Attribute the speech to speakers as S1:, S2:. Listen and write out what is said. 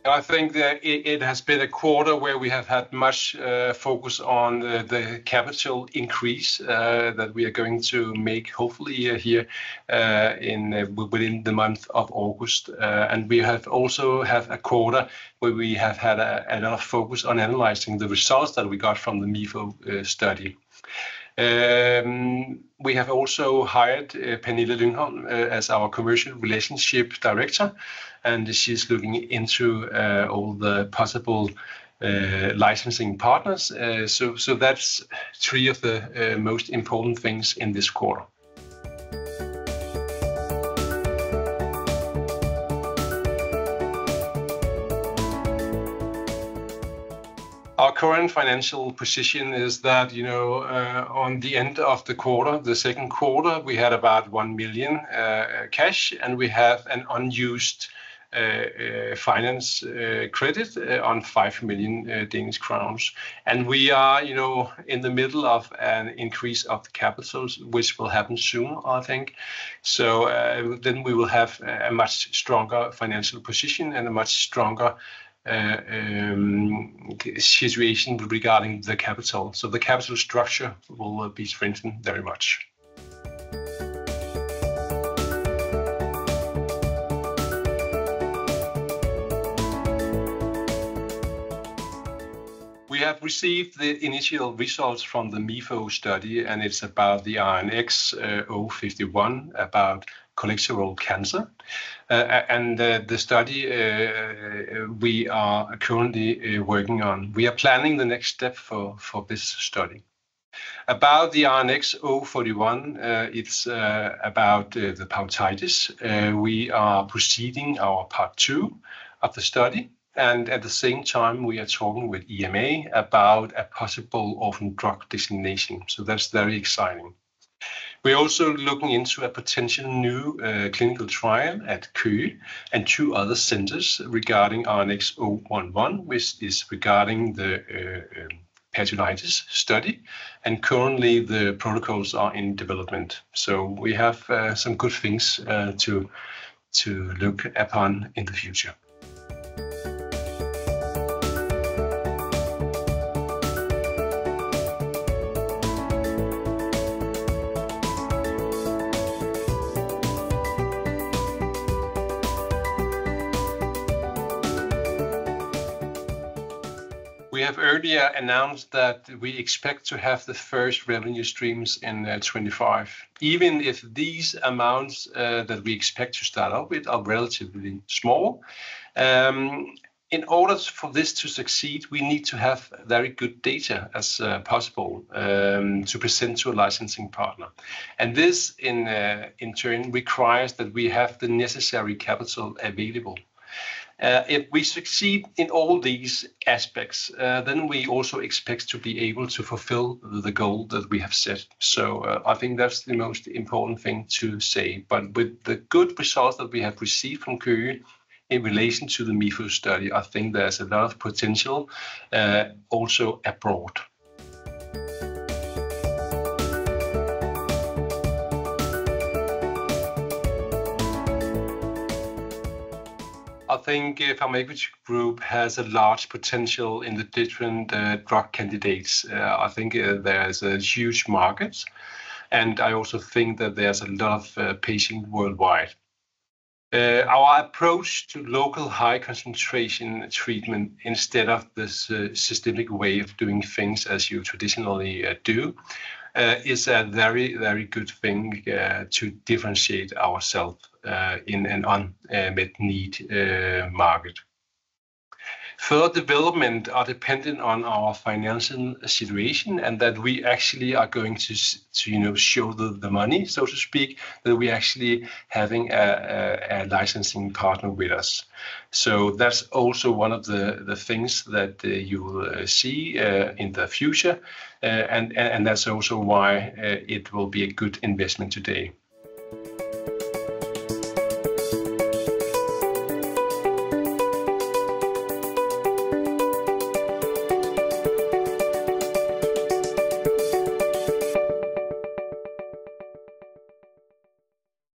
S1: I think that it has been a quarter where we have had much focus on the capital increase that we are going to make, hopefully here within the month of August. And we have also have a quarter where we have had a lot of focus on analyzing the results that we got from the MIFO study. We have also hired Pernille Lyngholm as our commercial relationship director, and she's looking into all the possible licensing partners. So that's three of the most important things in this quarter. Our current financial position is that, on the end of the quarter, the second quarter, we had about 1 million cash, and we have an unused finance credit on 5 million Danish crowns. And we are, in the middle of an increase of the capitals, which will happen soon, I think. So then we will have a much stronger financial position and a much stronger situation regarding the capital. So the capital structure will be strengthened very much. We have received the initial results from the MIFO study, and it's about the RNX-051, about colorectal cancer. And the study we are currently working on. We are planning the next step for this study. About the RNX-041, it's about the pouchitis. We are proceeding our part 2 of the study. And at the same time, we are talking with EMA about a possible orphan drug designation. So that's very exciting. We're also looking into a potential new clinical trial at Køge and 2 other centers regarding RNX-011, which is regarding the peritonitis study. And currently the protocols are in development. So we have some good things to look upon in the future. We have earlier announced that we expect to have the first revenue streams in 25. Even if these amounts that we expect to start off with are relatively small, in order for this to succeed, we need to have very good data as possible to present to a licensing partner. And this in turn requires that we have the necessary capital available. If we succeed in all these aspects, then we also expect to be able to fulfill the goal that we have set. So I think that's the most important thing to say. But with the good results that we have received from Køge in relation to the MIFO study, I think there's a lot of potential also abroad. I think Pharma-Equity Group has a large potential in the different drug candidates. I think there's a huge market, and I also think that there's a lot of patients worldwide. Our approach to local high concentration treatment instead of this systemic way of doing things as you traditionally do is a very, very good thing to differentiate ourselves in an unmet need market. Further development are dependent on our financial situation, and that we actually are going to show the money, so to speak, that we're actually having a licensing partner with us. So that's also one of the things that you will see in the future, and that's also why it will be a good investment today.